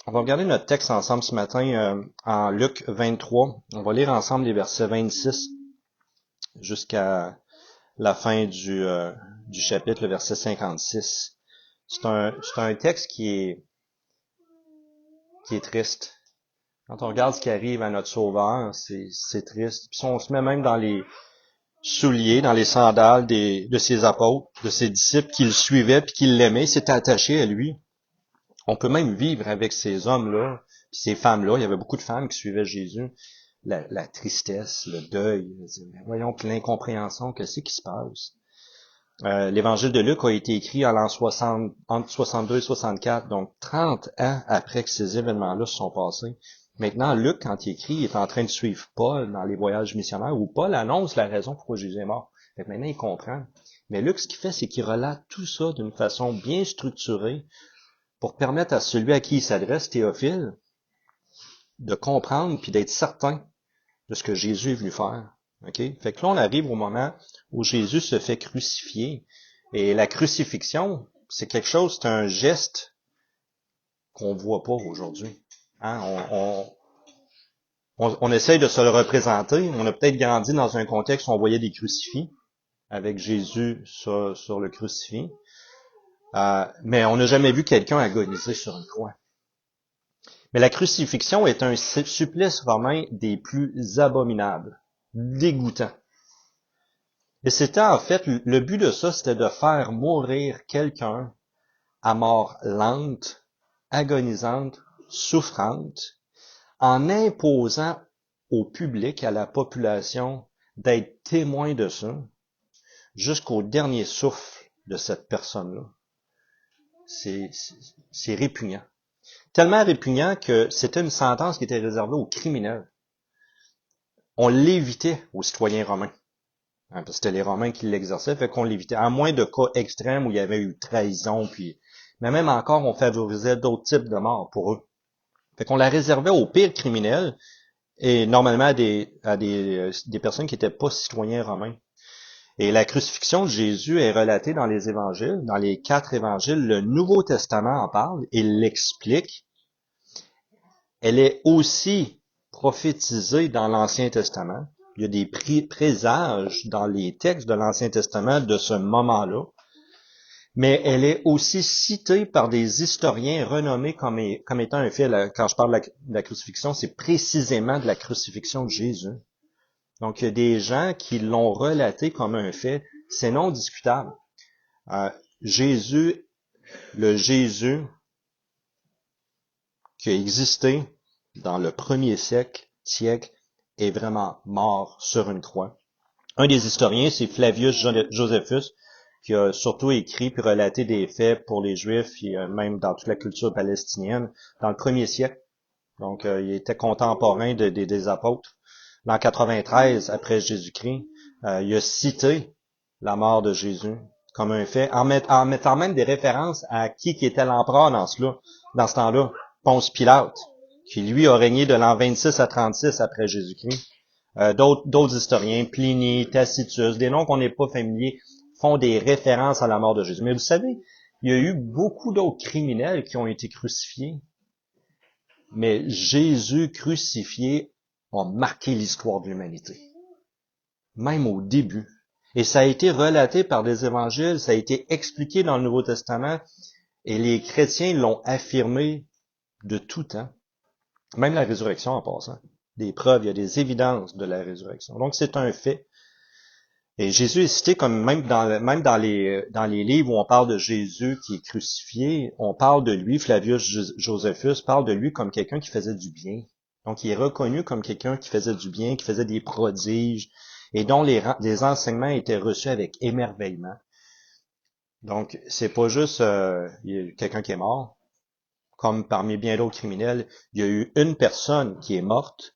On va regarder notre texte ensemble ce matin en Luc 23. On va lire ensemble les versets 26 jusqu'à la fin du chapitre, le verset 56. C'est un texte qui est triste. Quand on regarde ce qui arrive à notre Sauveur, c'est triste. Puis si on se met même dans les souliers, dans les sandales de ses apôtres, de ses disciples qui le suivaient puis qui l'aimaient, s'étaient attachés à lui. On peut même vivre avec ces hommes-là, puis ces femmes-là. Il y avait beaucoup de femmes qui suivaient Jésus. La tristesse, le deuil. Mais voyons, puis l'incompréhension, qu'est-ce qui se passe? L'évangile de Luc a été écrit en l'an 60, entre 62 et 64, donc 30 ans après que ces événements-là se sont passés. Maintenant, Luc, quand il écrit, il est en train de suivre Paul dans les voyages missionnaires, où Paul annonce la raison pourquoi Jésus est mort. Fait que maintenant, il comprend. Mais Luc, ce qu'il fait, c'est qu'il relate tout ça d'une façon bien structurée, pour permettre à celui à qui il s'adresse, Théophile, de comprendre puis d'être certain de ce que Jésus est venu faire. Okay? Fait que là, on arrive au moment où Jésus se fait crucifier. Et la crucifixion, c'est quelque chose, c'est un geste qu'on voit pas aujourd'hui. Hein? On essaye de se le représenter. On a peut-être grandi dans un contexte où on voyait des crucifix avec Jésus sur le crucifix. Mais on n'a jamais vu quelqu'un agoniser sur une croix. Mais la crucifixion est un supplice romain des plus abominables, dégoûtant. Et c'était en fait, le but de ça, c'était de faire mourir quelqu'un à mort lente, agonisante, souffrante, en imposant au public, à la population, d'être témoin de ça jusqu'au dernier souffle de cette personne-là. C'est répugnant. Tellement répugnant que c'était une sentence qui était réservée aux criminels. On l'évitait aux citoyens romains. Parce que c'était les Romains qui l'exerçaient, fait qu'on l'évitait. À moins de cas extrêmes où il y avait eu trahison, mais même encore, on favorisait d'autres types de morts pour eux. Fait qu'on la réservait aux pires criminels et normalement à des personnes qui n'étaient pas citoyens romains. Et la crucifixion de Jésus est relatée dans les évangiles, dans les 4 évangiles. Le Nouveau Testament en parle, il l'explique. Elle est aussi prophétisée dans l'Ancien Testament. Il y a des présages dans les textes de l'Ancien Testament de ce moment-là. Mais elle est aussi citée par des historiens renommés comme étant un fait. Quand je parle de la crucifixion, c'est précisément de la crucifixion de Jésus. Donc, il y a des gens qui l'ont relaté comme un fait. C'est non discutable. Jésus, le Jésus qui a existé dans le premier siècle, est vraiment mort sur une croix. Un des historiens, c'est Flavius Josephus, qui a surtout écrit puis relaté des faits pour les Juifs, et même dans toute la culture palestinienne, dans le premier siècle. Donc, il était contemporain des apôtres. L'an 93, après Jésus-Christ, il a cité la mort de Jésus comme un fait, en mettant même des références à qui était l'empereur dans ce temps-là, Ponce Pilate, qui lui a régné de l'an 26 à 36 après Jésus-Christ. D'autres historiens, Pliny, Tacitus, des noms qu'on n'est pas familiers, font des références à la mort de Jésus. Mais vous savez, il y a eu beaucoup d'autres criminels qui ont été crucifiés. Mais Jésus crucifié a marqué l'histoire de l'humanité. Même au début. Et ça a été relaté par des évangiles, ça a été expliqué dans le Nouveau Testament, et les chrétiens l'ont affirmé de tout temps. Même la résurrection en passant. Des preuves, il y a des évidences de la résurrection. Donc c'est un fait. Et Jésus est cité comme même dans les livres où on parle de Jésus qui est crucifié, on parle de lui, Flavius Josephus parle de lui comme quelqu'un qui faisait du bien. Donc il est reconnu comme quelqu'un qui faisait du bien, qui faisait des prodiges, et dont les enseignements étaient reçus avec émerveillement. Donc c'est pas juste quelqu'un qui est mort, comme parmi bien d'autres criminels, il y a eu une personne qui est morte,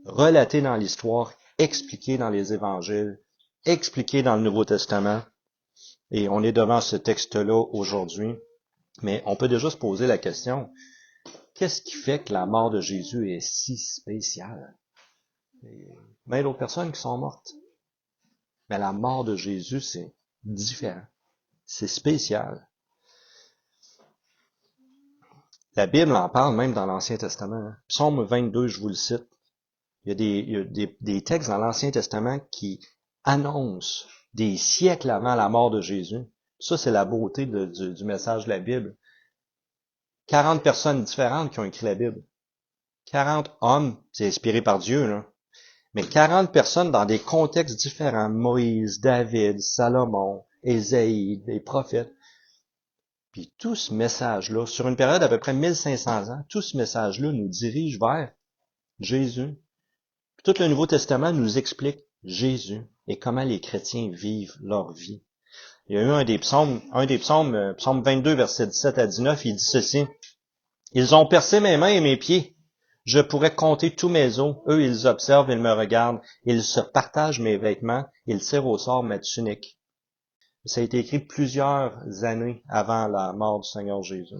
relatée dans l'histoire, expliquée dans les évangiles, expliquée dans le Nouveau Testament, et on est devant ce texte-là aujourd'hui. Mais on peut déjà se poser la question, qu'est-ce qui fait que la mort de Jésus est si spéciale? Mais d'autres personnes qui sont mortes. Mais la mort de Jésus, c'est différent. C'est spécial. La Bible en parle même dans l'Ancien Testament. Hein. Psaume 22, je vous le cite. Il y a des textes dans l'Ancien Testament qui annoncent des siècles avant la mort de Jésus. Ça, c'est la beauté du message de la Bible. 40 personnes différentes qui ont écrit la Bible. 40 hommes, c'est inspiré par Dieu, là. Mais 40 personnes dans des contextes différents. Moïse, David, Salomon, Ésaïe, des prophètes. Puis tout ce message-là, sur une période d'à peu près 1500 ans, tout ce message-là nous dirige vers Jésus. Puis tout le Nouveau Testament nous explique Jésus et comment les chrétiens vivent leur vie. Il y a eu un des psaumes, psaume 22, verset 17 à 19, il dit ceci. Ils ont percé mes mains et mes pieds. Je pourrais compter tous mes os. Eux, ils observent, ils me regardent. Ils se partagent mes vêtements. Ils tirent au sort ma tunique. Ça a été écrit plusieurs années avant la mort du Seigneur Jésus.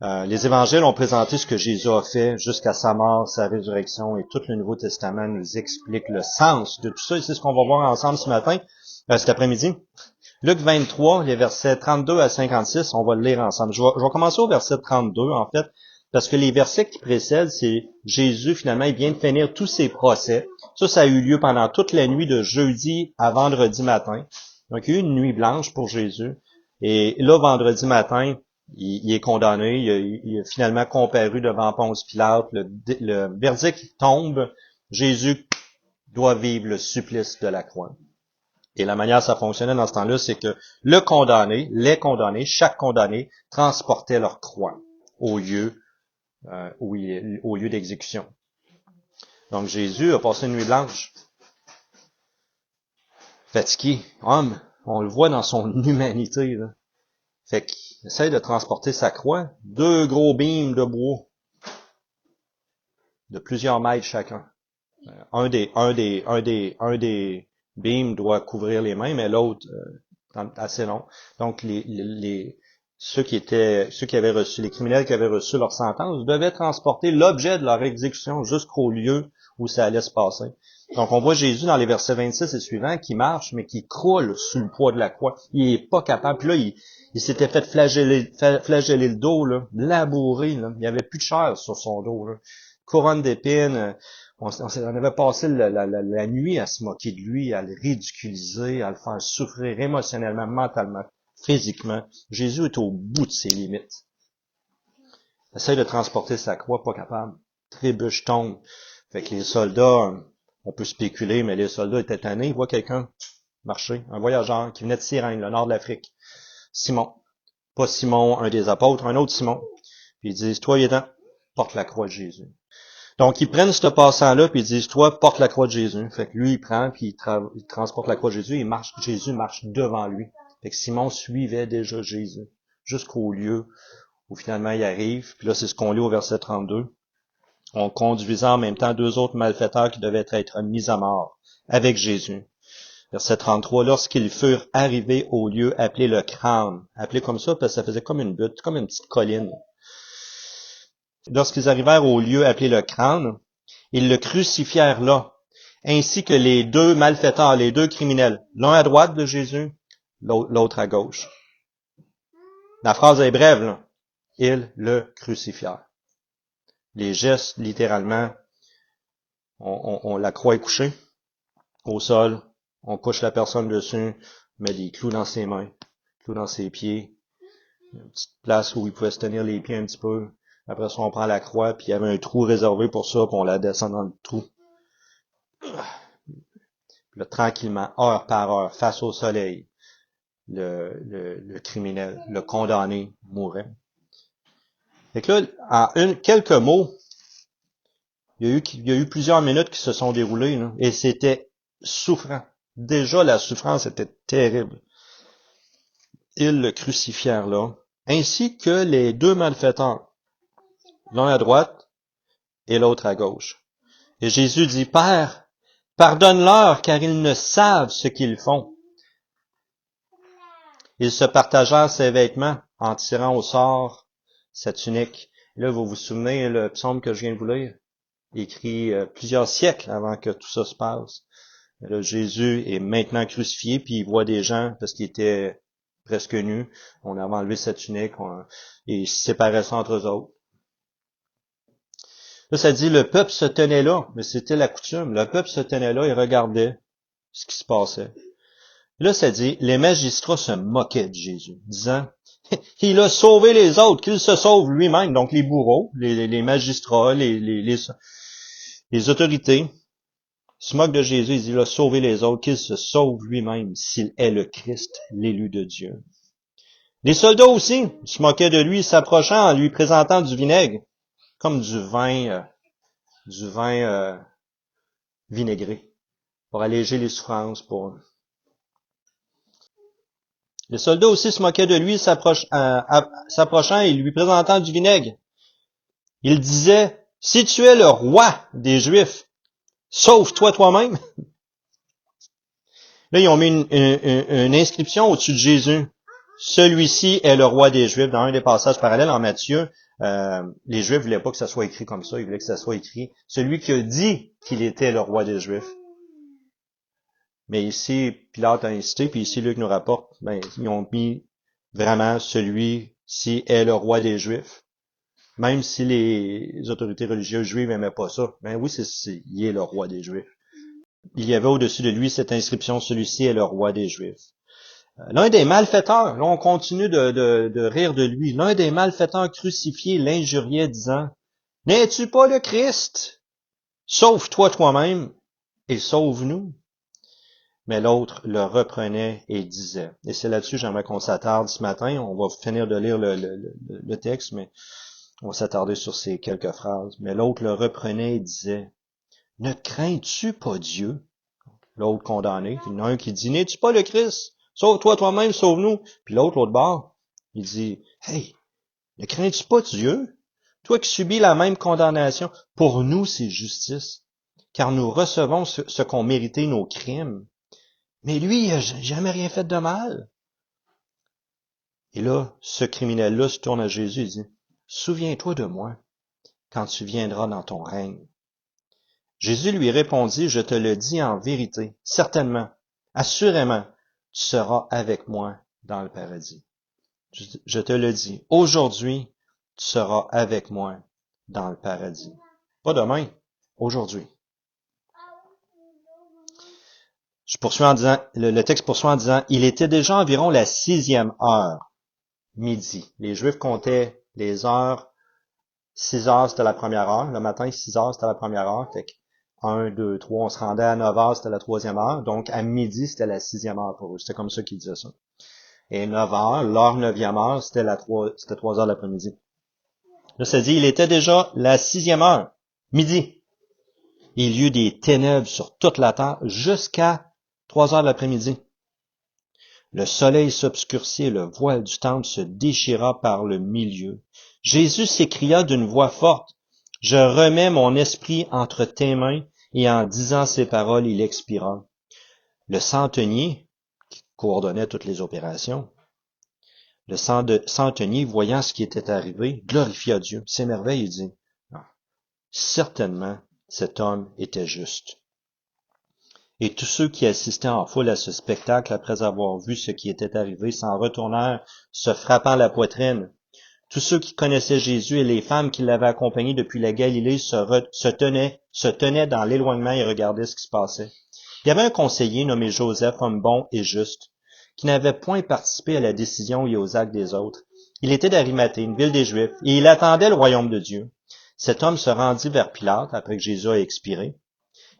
Les évangiles ont présenté ce que Jésus a fait jusqu'à sa mort, sa résurrection, et tout le Nouveau Testament nous explique le sens de tout ça. Et c'est ce qu'on va voir ensemble ce matin, cet après-midi. Luc 23, les versets 32 à 56, on va le lire ensemble. Je vais commencer au verset 32, en fait, parce que les versets qui précèdent, c'est Jésus, finalement, il vient de finir tous ses procès. Ça a eu lieu pendant toute la nuit de jeudi à vendredi matin. Donc, il y a eu une nuit blanche pour Jésus. Et là, vendredi matin, il est condamné. Il a finalement comparu devant Ponce Pilate. Le verdict tombe. Jésus doit vivre le supplice de la croix. Et la manière ça fonctionnait dans ce temps-là, c'est que les condamnés, chaque condamné, transportait leur croix au lieu d'exécution. Donc Jésus a passé une nuit blanche. Fatigué, homme, on le voit dans son humanité, là. Fait qu'il essaie de transporter sa croix, 2 gros beams de bois, de plusieurs mètres chacun. Un des beams doit couvrir les mains, mais l'autre, assez long. Donc, ceux qui avaient reçu, les criminels qui avaient reçu leur sentence, devaient transporter l'objet de leur exécution jusqu'au lieu où ça allait se passer. Donc, on voit Jésus dans les versets 26 et suivants qui marche, mais qui croule sous le poids de la croix. Il est pas capable. Puis là, il s'était fait flageller le dos, là, labourer, là. Il n'y avait plus de chair sur son dos, là. Couronne d'épines. On avait passé la nuit à se moquer de lui, à le ridiculiser, à le faire souffrir émotionnellement, mentalement, physiquement. Jésus est au bout de ses limites. Essaye de transporter sa croix, pas capable. Trébuche, tombe. Fait que les soldats, on peut spéculer, mais les soldats étaient tannés. Ils voient quelqu'un marcher, un voyageur qui venait de Cyrène, le nord de l'Afrique. Simon. Pas Simon, un des apôtres, un autre Simon. Puis ils disent, toi, Yédan, porte la croix de Jésus. Donc, ils prennent ce passant-là, puis ils disent, toi, porte la croix de Jésus. Fait que lui, il prend, puis il transporte la croix de Jésus, Jésus marche devant lui. Fait que Simon suivait déjà Jésus, jusqu'au lieu où finalement il arrive. Puis là, c'est ce qu'on lit au verset 32. On conduisait en même temps 2 autres malfaiteurs qui devaient être mis à mort avec Jésus. Verset 33, lorsqu'ils furent arrivés au lieu appelé le crâne, appelé comme ça parce que ça faisait comme une butte, comme une petite colline. Lorsqu'ils arrivèrent au lieu appelé le crâne, ils le crucifièrent là, ainsi que les 2 malfaiteurs, les 2 criminels, l'un à droite de Jésus, l'autre à gauche. La phrase est brève, là. Ils le crucifièrent. Les gestes, littéralement, on la croix est couchée au sol, on couche la personne dessus, met des clous dans ses mains, clous dans ses pieds, une petite place où il pouvait se tenir les pieds un petit peu. Après ça, on prend la croix, puis il y avait un trou réservé pour ça, puis on la descend dans le trou. Puis là, tranquillement, heure par heure, face au soleil, le criminel, le condamné, mourait. Fait que là, en quelques mots, il y a eu plusieurs minutes qui se sont déroulées, là, et c'était souffrant. Déjà, la souffrance était terrible. Ils le crucifièrent là, ainsi que les 2 malfaiteurs, l'un à droite et l'autre à gauche. Et Jésus dit, Père, pardonne-leur, car ils ne savent ce qu'ils font. Ils se partagèrent ses vêtements en tirant au sort sa tunique. Là, vous vous souvenez, le psaume que je viens de vous lire, écrit plusieurs siècles avant que tout ça se passe. Là, Jésus est maintenant crucifié, puis il voit des gens, parce qu'il était presque nus. On avait enlevé sa tunique et ils séparaient ça entre eux autres. Là, ça dit, le peuple se tenait là, mais c'était la coutume. Le peuple se tenait là et regardait ce qui se passait. Là, ça dit, les magistrats se moquaient de Jésus, disant, il a sauvé les autres, qu'il se sauve lui-même. Donc les bourreaux, les magistrats, les autorités se moquent de Jésus. Ils disent, il a sauvé les autres, qu'il se sauve lui-même s'il est le Christ, l'élu de Dieu. Les soldats aussi se moquaient de lui, s'approchant en lui présentant du vinaigre, comme du vin vinaigré, pour alléger les souffrances. Les soldats aussi se moquaient de lui, s'approchant et lui présentant du vinaigre. Il disait, si tu es le roi des Juifs, sauve-toi toi-même. Là, ils ont mis une inscription au-dessus de Jésus. Celui-ci est le roi des Juifs. Dans un des passages parallèles en Matthieu, les Juifs voulaient pas que ça soit écrit comme ça. Ils voulaient que ça soit écrit celui qui a dit qu'il était le roi des Juifs. Mais ici, Pilate a insisté, puis ici, Luc nous rapporte, ils ont mis vraiment celui-ci est le roi des Juifs. Même si les autorités religieuses juives n'aimaient pas ça. Oui, il est le roi des Juifs. Il y avait au-dessus de lui cette inscription, celui-ci est le roi des Juifs. L'un des malfaiteurs, là on continue de rire de lui, l'un des malfaiteurs crucifiés l'injuriait disant, n'es-tu pas le Christ? Sauve-toi toi-même et sauve-nous. Mais l'autre le reprenait et disait, et c'est là-dessus j'aimerais qu'on s'attarde ce matin, on va finir de lire le texte, mais on va s'attarder sur ces quelques phrases. Mais l'autre le reprenait et disait, ne crains-tu pas Dieu? L'autre condamné. Il y en a un qui dit, n'es-tu pas le Christ? Sauve-toi toi-même, sauve-nous. Puis l'autre bord, il dit, hey, ne crains-tu pas Dieu? Toi qui subis la même condamnation, pour nous c'est justice, car nous recevons ce qu'ont mérité nos crimes. Mais lui, il n'a jamais rien fait de mal. Et là, ce criminel-là se tourne à Jésus et dit, souviens-toi de moi quand tu viendras dans ton règne. Jésus lui répondit, je te le dis en vérité, certainement, assurément, tu seras avec moi dans le paradis. Je te le dis, aujourd'hui, tu seras avec moi dans le paradis. Pas demain, aujourd'hui. Je poursuis en disant, le texte poursuit en disant, il était déjà environ la 6e heure, midi. Les Juifs comptaient les heures, 6 heures c'était la première heure, le matin 6 heures c'était la première heure, fait que 1, 2, 3, on se rendait à 9 heures, c'était la 3e heure, donc à midi c'était la 6e heure pour eux, c'était comme ça qu'ils disaient ça. Et 9 heures, leur 9e heure, c'était 3 heures l'après-midi. Là, ça dit, il était déjà la 6e heure, midi. Il y eut des ténèbres sur toute la terre jusqu'à 3 heures de l'après-midi. Le soleil s'obscurcit et le voile du temple se déchira par le milieu. Jésus s'écria d'une voix forte, « Je remets mon esprit entre tes mains. » Et en disant ces paroles, il expira. Le centenier, qui coordonnait toutes les opérations, le centenier, voyant ce qui était arrivé, glorifia Dieu, s'émerveille et dit, « Certainement, cet homme était juste. » Et tous ceux qui assistaient en foule à ce spectacle, après avoir vu ce qui était arrivé, s'en retournèrent, se frappant la poitrine. Tous ceux qui connaissaient Jésus et les femmes qui l'avaient accompagné depuis la Galilée se tenaient dans l'éloignement et regardaient ce qui se passait. Il y avait un conseiller nommé Joseph, homme bon et juste, qui n'avait point participé à la décision et aux actes des autres. Il était d'Arimathée, une ville des Juifs, et il attendait le royaume de Dieu. Cet homme se rendit vers Pilate, après que Jésus a expiré,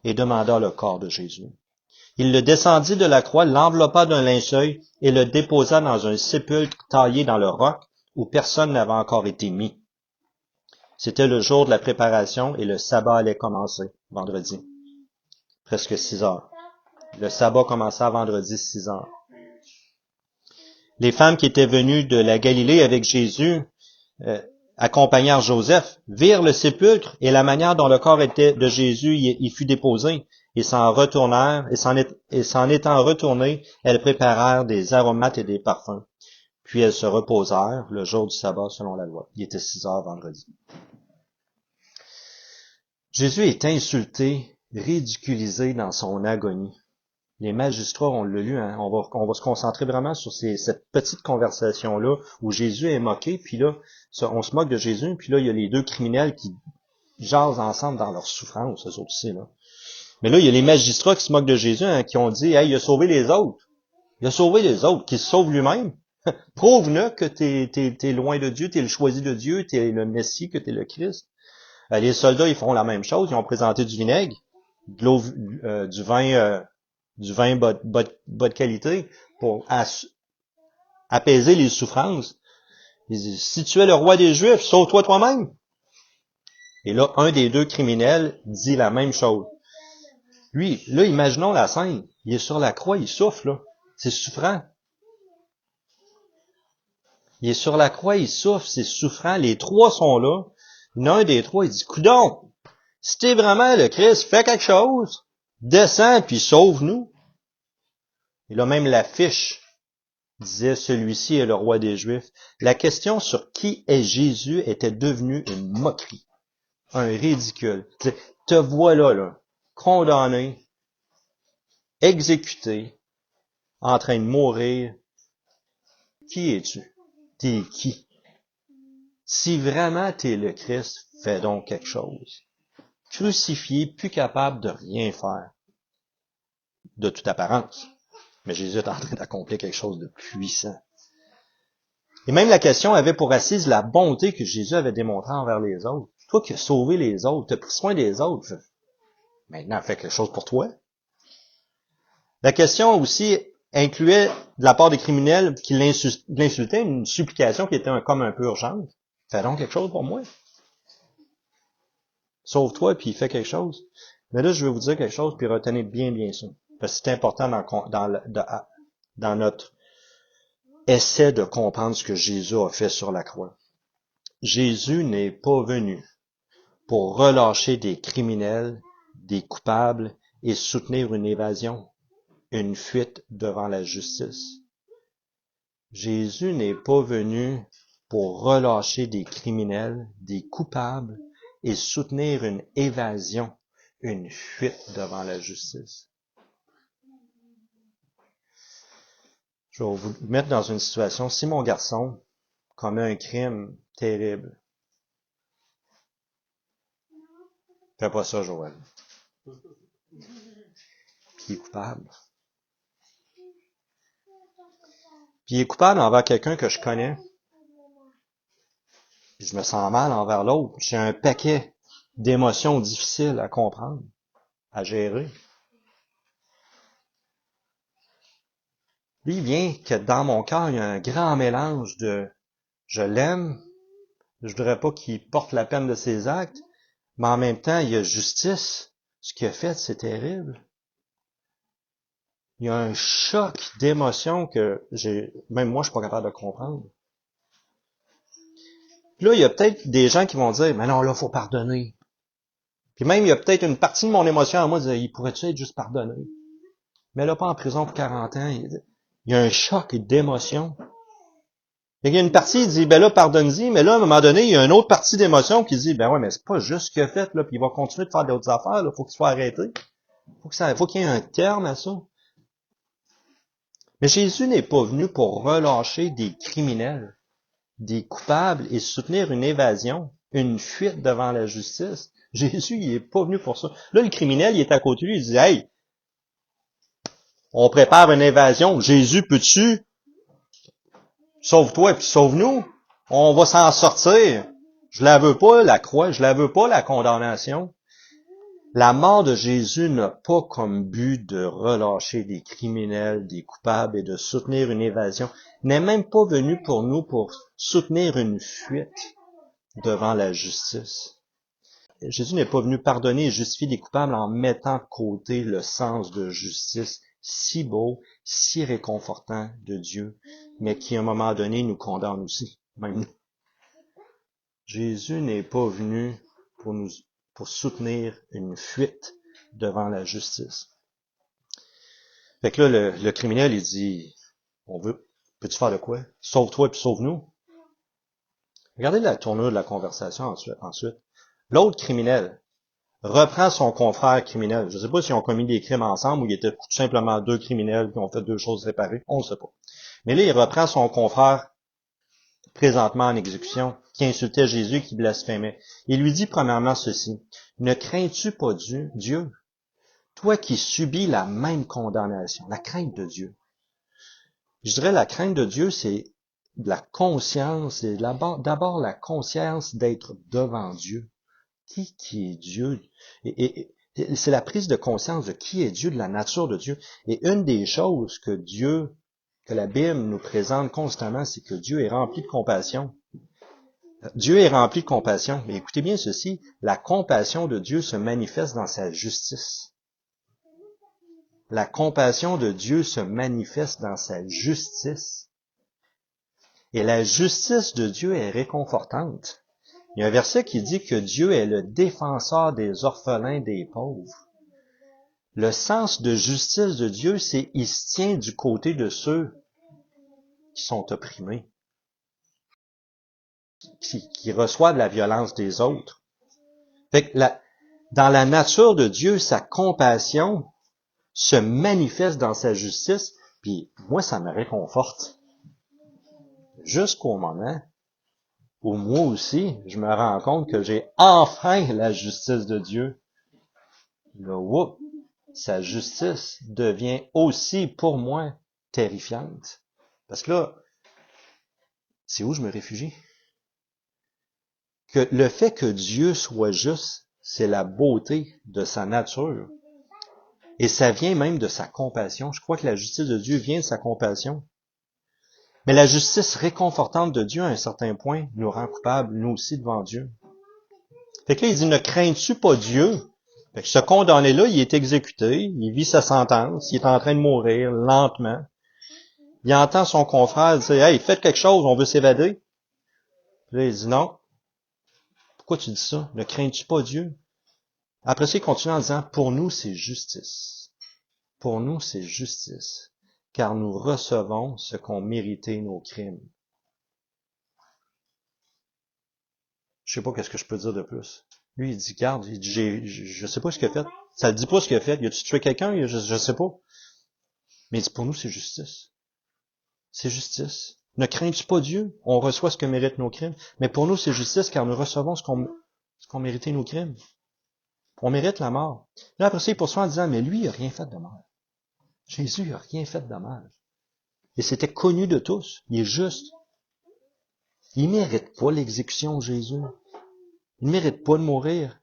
et demanda le corps de Jésus. Il le descendit de la croix, l'enveloppa d'un linceul et le déposa dans un sépulcre taillé dans le roc où personne n'avait encore été mis. C'était le jour de la préparation et le sabbat allait commencer, vendredi, presque 6 heures. Le sabbat commençait vendredi, 6 heures. Les femmes qui étaient venues de la Galilée avec Jésus accompagnèrent Joseph, virent le sépulcre et la manière dont le corps était de Jésus y fut déposé, et s'en retournèrent, et s'en étant retournées, elles préparèrent des aromates et des parfums. Puis elles se reposèrent le jour du sabbat selon la loi. Il était 6 heures vendredi. Jésus est insulté, ridiculisé dans son agonie. Les magistrats, on l'a lu, hein, on va se concentrer vraiment sur cette petite conversation-là où Jésus est moqué, puis là, on se moque de Jésus, puis là, il y a les deux criminels qui jasent ensemble dans leur souffrance, eux autres aussi, là. Mais là, il y a les magistrats qui se moquent de Jésus, hein, qui ont dit, hey, il a sauvé les autres. Il a sauvé les autres, qu'il se sauve lui-même. Prouve-le que t'es loin de Dieu, t'es le choisi de Dieu, t'es le Messie, que t'es le Christ. Les soldats, ils font la même chose, ils ont présenté du vinaigre, de l'eau, du vin bas de qualité pour apaiser les souffrances. Ils disent, si tu es le roi des Juifs, sauve-toi toi-même. Et là, un des deux criminels dit la même chose. Lui, là, imaginons la scène. Il est sur la croix, il souffre, là. C'est souffrant. Il est sur la croix, il souffre, c'est souffrant. Les trois sont là. L'un des trois, il dit, coudonc, si t'es vraiment le Christ, fais quelque chose. Descends, puis sauve-nous. Et là, même l'affiche disait, celui-ci est le roi des Juifs. La question sur qui est Jésus était devenue une moquerie. Un ridicule. Te voilà, là, condamné, exécuté, en train de mourir. Qui es-tu? T'es qui? Si vraiment t'es le Christ, fais donc quelque chose. Crucifié, plus capable de rien faire, de toute apparence. Mais Jésus est en train d'accomplir quelque chose de puissant. Et même la question avait pour assise la bonté que Jésus avait démontrée envers les autres. Toi qui as sauvé les autres, tu as pris soin des autres, maintenant fais quelque chose pour toi. La question aussi incluait, de la part des criminels qui l'insultaient, une supplication qui était comme un peu urgente. Fais donc quelque chose pour moi. Sauve-toi, puis fais quelque chose. Mais là, je vais vous dire quelque chose, puis retenez bien ça. Parce que c'est important dans notre essai de comprendre ce que Jésus a fait sur la croix. Jésus n'est pas venu pour relâcher des criminels, des coupables et soutenir une évasion, une fuite devant la justice. Jésus n'est pas venu pour relâcher des criminels, des coupables et soutenir une évasion, une fuite devant la justice. Je vais vous mettre dans une situation, si mon garçon commet un crime terrible, fais pas ça, Joël. Puis il est coupable. Puis il est coupable envers quelqu'un que je connais. Puis je me sens mal envers l'autre. J'ai un paquet d'émotions difficiles à comprendre, à gérer. Lui, il vient que dans mon cœur, il y a un grand mélange de je l'aime, je voudrais pas qu'il porte la peine de ses actes, mais en même temps, il y a justice. Ce qu'il a fait, c'est terrible. Il y a un choc d'émotions que même moi, je suis pas capable de comprendre. Puis là, il y a peut-être des gens qui vont dire, mais non, là, faut pardonner. Puis même, il y a peut-être une partie de mon émotion à moi qui dit, il pourrait-tu être juste pardonné? Mais là, pas en prison pour 40 ans. Il y a un choc d'émotions. Il y a une partie qui dit, ben là, pardonne-y, mais là, à un moment donné, il y a une autre partie d'émotion qui dit, ben ouais, mais c'est pas juste ce qu'il a fait, là, puis il va continuer de faire d'autres affaires, là, faut qu'il soit arrêté. Faut qu'il y ait un terme à ça. Mais Jésus n'est pas venu pour relâcher des criminels, des coupables et soutenir une évasion, une fuite devant la justice. Jésus, il est pas venu pour ça. Là, le criminel, il est à côté de lui, il dit, hey, on prépare une évasion. Jésus, peux-tu? Sauve-toi puis sauve-nous. On va s'en sortir. Je la veux pas, la croix. Je la veux pas, la condamnation. La mort de Jésus n'a pas comme but de relâcher des criminels, des coupables et de soutenir une évasion. Il n'est même pas venu pour nous pour soutenir une fuite devant la justice. Jésus n'est pas venu pardonner et justifier les coupables en mettant de côté le sens de justice si beau, si réconfortant de Dieu, mais qui à un moment donné nous condamne aussi, même nous. Jésus n'est pas venu pour soutenir une fuite devant la justice. Fait que là, le criminel, il dit, peux-tu faire de quoi? Sauve-toi puis sauve-nous. Regardez la tournure de la conversation ensuite. L'autre criminel, reprend son confrère criminel. Je ne sais pas s'ils ont commis des crimes ensemble ou ils étaient tout simplement deux criminels qui ont fait deux choses séparées. On ne sait pas. Mais là, il reprend son confrère présentement en exécution, qui insultait Jésus, qui blasphémait. Il lui dit premièrement ceci: ne crains-tu pas Dieu, toi qui subis la même condamnation, la crainte de Dieu? Je dirais la crainte de Dieu, c'est la conscience, c'est d'abord la conscience d'être devant Dieu. Qui est Dieu? Et c'est la prise de conscience de qui est Dieu, de la nature de Dieu. Et une des choses que la Bible nous présente constamment, c'est que Dieu est rempli de compassion. Dieu est rempli de compassion. Mais écoutez bien ceci, la compassion de Dieu se manifeste dans sa justice. La compassion de Dieu se manifeste dans sa justice. Et la justice de Dieu est réconfortante. Il y a un verset qui dit que Dieu est le défenseur des orphelins, des pauvres. Le sens de justice de Dieu, c'est qu'il se tient du côté de ceux qui sont opprimés, qui reçoivent la violence des autres. Fait que dans la nature de Dieu, sa compassion se manifeste dans sa justice, puis moi, ça me réconforte. Jusqu'au moment où moi aussi, je me rends compte que j'ai enfin la justice de Dieu. Là, whoop, sa justice devient aussi pour moi terrifiante. Parce que là, c'est où je me réfugie? Que le fait que Dieu soit juste, c'est la beauté de sa nature. Et ça vient même de sa compassion. Je crois que la justice de Dieu vient de sa compassion. Mais la justice réconfortante de Dieu, à un certain point, nous rend coupables, nous aussi, devant Dieu. Fait que là, il dit, ne crains-tu pas Dieu? Fait que ce condamné-là, il est exécuté, il vit sa sentence, il est en train de mourir lentement. Il entend son confrère dire, hey, faites quelque chose, on veut s'évader. Puis là, il dit, non. Pourquoi tu dis ça? Ne crains-tu pas Dieu? Après ça, il continue en disant, pour nous, c'est justice. Pour nous, c'est justice. Car nous recevons ce qu'ont mérité nos crimes. Je sais pas qu'est-ce que je peux dire de plus. Lui, il dit, garde, il dit, je sais pas ce qu'il a fait. Ça ne dit pas ce qu'il a fait. Il a-tu tué quelqu'un? Je sais pas. Mais il dit, pour nous, c'est justice. C'est justice. Ne crains-tu pas Dieu? On reçoit ce que méritent nos crimes. Mais pour nous, c'est justice car nous recevons ce qu'ont mérité nos crimes. On mérite la mort. Là, après ça, il poursuit en disant, mais lui, il n'a rien fait de mal. Jésus n'a rien fait de mal. Et c'était connu de tous. Il est juste. Il ne mérite pas l'exécution de Jésus. Il ne mérite pas de mourir.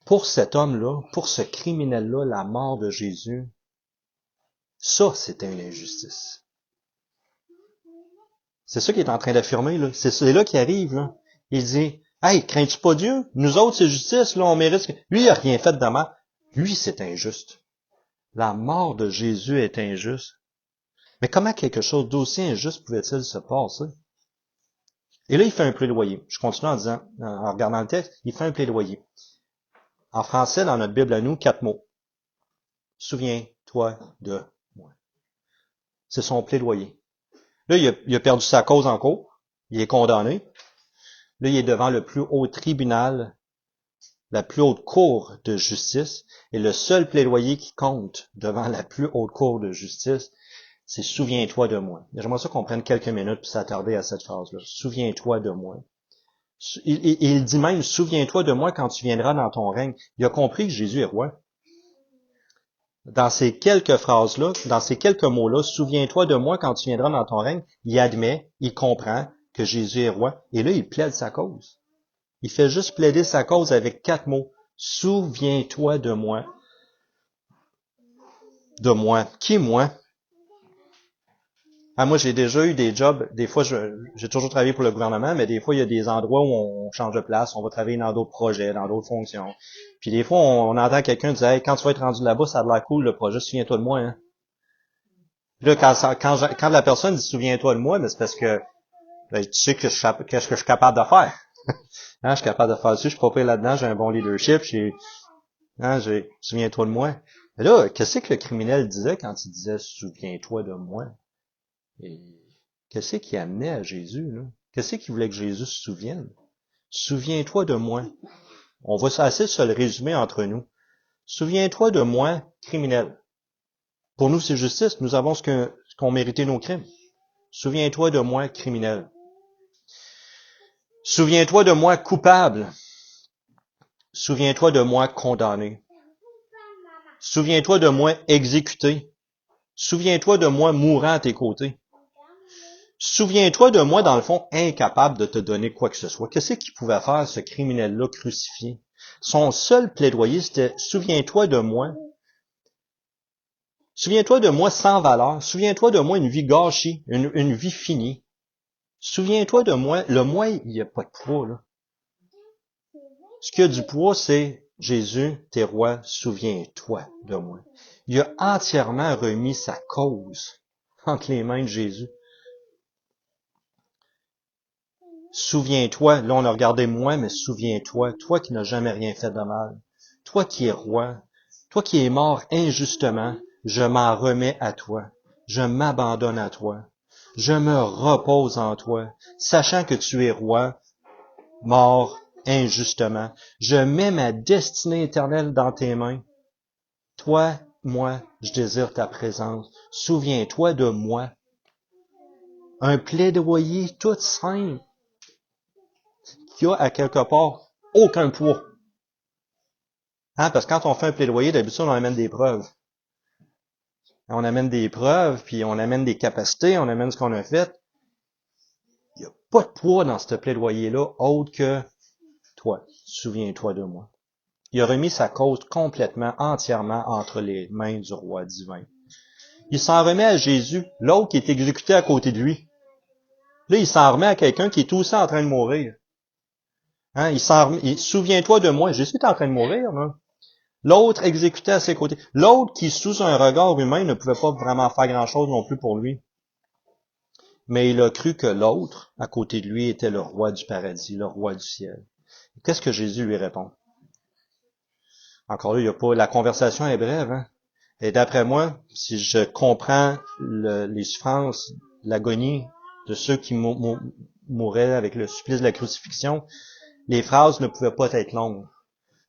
Pour cet homme-là, pour ce criminel-là, la mort de Jésus, ça, c'était une injustice. C'est ça qu'il est en train d'affirmer, là. C'est là qu'il arrive, là. Il dit, hey, crains-tu pas Dieu? Nous autres, c'est justice, là, on mérite. Lui, il a rien fait de mal. Lui, c'est injuste. La mort de Jésus est injuste. Mais comment quelque chose d'aussi injuste pouvait-il se passer? Et là, il fait un plaidoyer. Je continue en disant, en regardant le texte, il fait un plaidoyer. En français, dans notre Bible à nous, 4 mots. Souviens-toi de moi. C'est son plaidoyer. Là, il a perdu sa cause en cours. Il est condamné. Là, il est devant le plus haut tribunal, la plus haute cour de justice. Et le seul plaidoyer qui compte devant la plus haute cour de justice, c'est « Souviens-toi de moi ». J'aimerais ça qu'on prenne quelques minutes pour s'attarder à cette phrase-là. « Souviens-toi de moi ». Il dit même « Souviens-toi de moi quand tu viendras dans ton règne ». Il a compris que Jésus est roi. Dans ces quelques phrases-là, dans ces quelques mots-là, « Souviens-toi de moi quand tu viendras dans ton règne », il admet, il comprend que Jésus est roi. Et là, il plaide sa cause. Il fait juste plaider sa cause avec 4 mots. « Souviens-toi de moi ». De moi. Qui est moi? Ah, moi, j'ai déjà eu des jobs. Des fois, j'ai toujours travaillé pour le gouvernement, mais des fois, il y a des endroits où on change de place. On va travailler dans d'autres projets, dans d'autres fonctions. Puis des fois, on entend quelqu'un dire, hey, quand tu vas être rendu là-bas, ça a de l'air cool, le projet, souviens-toi de moi, hein. Puis là, quand la personne dit souviens-toi de moi, ben, c'est parce que ben, tu sais qu'est-ce que je suis capable de faire. Hein, je suis capable de faire ça, je suis pas pire là-dedans, j'ai un bon leadership, souviens-toi de moi. Mais là, qu'est-ce que le criminel disait quand il disait souviens-toi de moi? Et qu'est-ce qui amenait à Jésus, là? Qu'est-ce qu'il voulait que Jésus se souvienne? Souviens-toi de moi. On va assez se le résumer entre nous. Souviens-toi de moi, criminel. Pour nous, c'est justice. Nous avons ce qu'ont mérité nos crimes. Souviens-toi de moi, criminel. Souviens-toi de moi, coupable. Souviens-toi de moi, condamné. Souviens-toi de moi, exécuté. Souviens-toi de moi, mourant à tes côtés. Souviens-toi de moi, dans le fond, incapable de te donner quoi que ce soit. Qu'est-ce qu'il pouvait faire, ce criminel-là crucifié? Son seul plaidoyer, c'était « Souviens-toi de moi. Souviens-toi de moi sans valeur. Souviens-toi de moi une vie gâchée, une vie finie. Souviens-toi de moi. » Le moi, il n'y a pas de poids, là. Ce qui a du poids, c'est « Jésus, t'es roi, souviens-toi de moi. » Il a entièrement remis sa cause entre les mains de Jésus. Souviens-toi, là on a regardé moi, mais souviens-toi, toi qui n'as jamais rien fait de mal, toi qui es roi, toi qui es mort injustement, je m'en remets à toi, je m'abandonne à toi, je me repose en toi, sachant que tu es roi, mort injustement, je mets ma destinée éternelle dans tes mains. Toi, moi, je désire ta présence, souviens-toi de moi. Un plaidoyer tout simple, qui a à quelque part aucun poids. Hein? Parce que quand on fait un plaidoyer, d'habitude, on amène des preuves. On amène des preuves, puis on amène des capacités, on amène ce qu'on a fait. Il n'y a pas de poids dans ce plaidoyer-là, autre que toi. Souviens-toi de moi. Il a remis sa cause complètement, entièrement entre les mains du roi divin. Il s'en remet à Jésus, l'autre qui est exécuté à côté de lui. Là, il s'en remet à quelqu'un qui est aussi en train de mourir. Hein? Souviens-toi de moi. Jésus est en train de mourir, là. L'autre exécuté à ses côtés. L'autre qui, sous un regard humain, ne pouvait pas vraiment faire grand-chose non plus pour lui. Mais il a cru que l'autre, à côté de lui, était le roi du paradis, le roi du ciel. Qu'est-ce que Jésus lui répond? Encore là, il y a pas, la conversation est brève, hein? Et d'après moi, si je comprends les souffrances, l'agonie de ceux qui mouraient avec le supplice de la crucifixion, les phrases ne pouvaient pas être longues.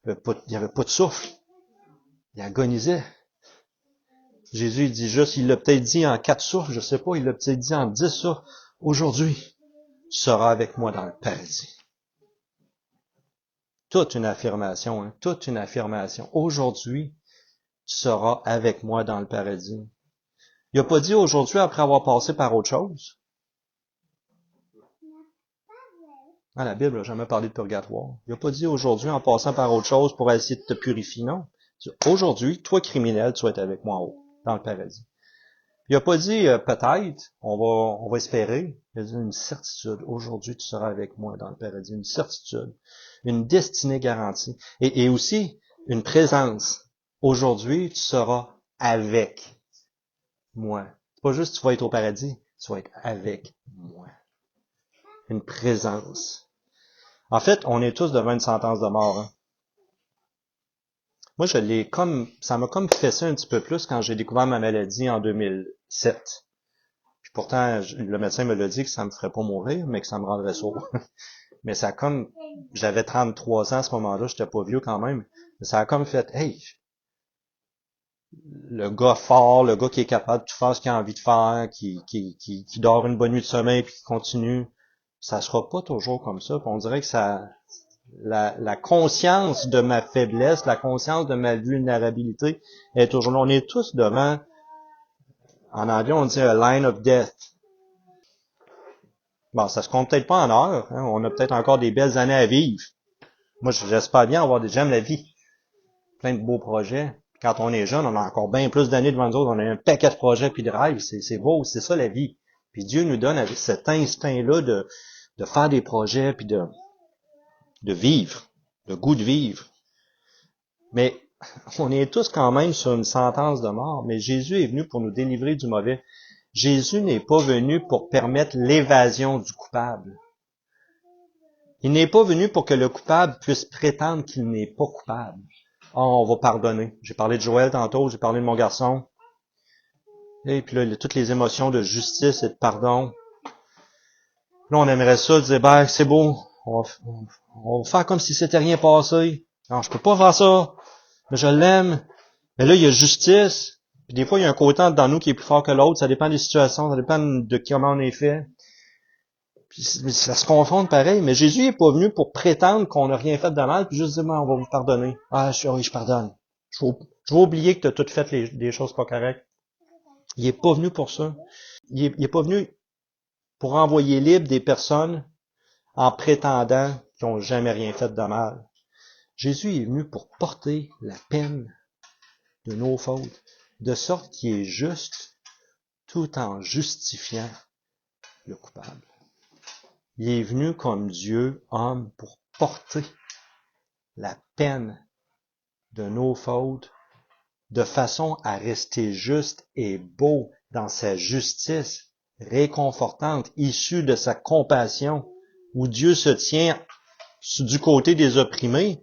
Il n'y avait pas de souffle. Il agonisait. Jésus il dit juste, il l'a peut-être dit en 4 souffles, je sais pas, il l'a peut-être dit en 10 souffles. Aujourd'hui, tu seras avec moi dans le paradis. Toute une affirmation, hein, toute une affirmation. Aujourd'hui, tu seras avec moi dans le paradis. Il n'a pas dit aujourd'hui après avoir passé par autre chose. Ah, la Bible n'a jamais parlé de purgatoire. Il n'a pas dit aujourd'hui en passant par autre chose pour essayer de te purifier, non. Aujourd'hui, toi criminel, tu vas être avec moi en haut, dans le paradis. Il n'a pas dit peut-être, on va espérer. Il a dit une certitude. Aujourd'hui, tu seras avec moi dans le paradis. Une certitude. Une destinée garantie. Et aussi, une présence. Aujourd'hui, tu seras avec moi. C'est pas juste tu vas être au paradis, tu vas être avec moi. Une présence. En fait, on est tous devant une sentence de mort. Hein. Moi, ça m'a comme fessé un petit peu plus quand j'ai découvert ma maladie en 2007. Puis pourtant, le médecin me l'a dit que ça me ferait pas mourir, mais que ça me rendrait sourd. Mais ça a comme, j'avais 33 ans à ce moment-là, j'étais pas vieux quand même. Mais ça a comme fait, hey, le gars fort, le gars qui est capable de faire ce qu'il a envie de faire, qui dort une bonne nuit de sommeil puis qui continue, ça sera pas toujours comme ça. Puis on dirait que la conscience de ma faiblesse, la conscience de ma vulnérabilité est toujours là. On est tous devant, en anglais on dit a line of death. Bon, ça se compte peut-être pas en heures, hein. On a peut-être encore des belles années à vivre. Moi, j'espère bien j'aime la vie. Plein de beaux projets. Puis quand on est jeune, on a encore bien plus d'années devant nous autres. On a un paquet de projets puis de rêves. C'est beau, c'est ça la vie. Puis Dieu nous donne avec cet instinct-là de faire des projets puis de vivre. Le goût de vivre. Mais on est tous quand même sur une sentence de mort. Mais Jésus est venu pour nous délivrer du mauvais. Jésus n'est pas venu pour permettre l'évasion du coupable. Il n'est pas venu pour que le coupable puisse prétendre qu'il n'est pas coupable. Oh, on va pardonner. J'ai parlé de Joël tantôt, j'ai parlé de mon garçon. Et puis là, toutes les émotions de justice et de pardon. Là, on aimerait ça dire, c'est beau, on va faire comme si c'était rien passé. Non, je peux pas faire ça. Mais je l'aime. Mais là, il y a justice. Puis des fois, il y a un côté dans nous qui est plus fort que l'autre. Ça dépend des situations, ça dépend de comment on est fait. Puis ça se confond pareil. Mais Jésus n'est pas venu pour prétendre qu'on n'a rien fait de mal, puis juste dire, on va vous pardonner. Ah, oui, je pardonne. Je vais oublier que tu as tout fait des choses pas correctes. Il est pas venu pour ça. Il est pas venu pour envoyer libre des personnes en prétendant qu'ils n'ont jamais rien fait de mal. Jésus est venu pour porter la peine de nos fautes, de sorte qu'il est juste tout en justifiant le coupable. Il est venu comme Dieu, homme, pour porter la peine de nos fautes de façon à rester juste et beau dans sa justice réconfortante, issue de sa compassion, où Dieu se tient du côté des opprimés.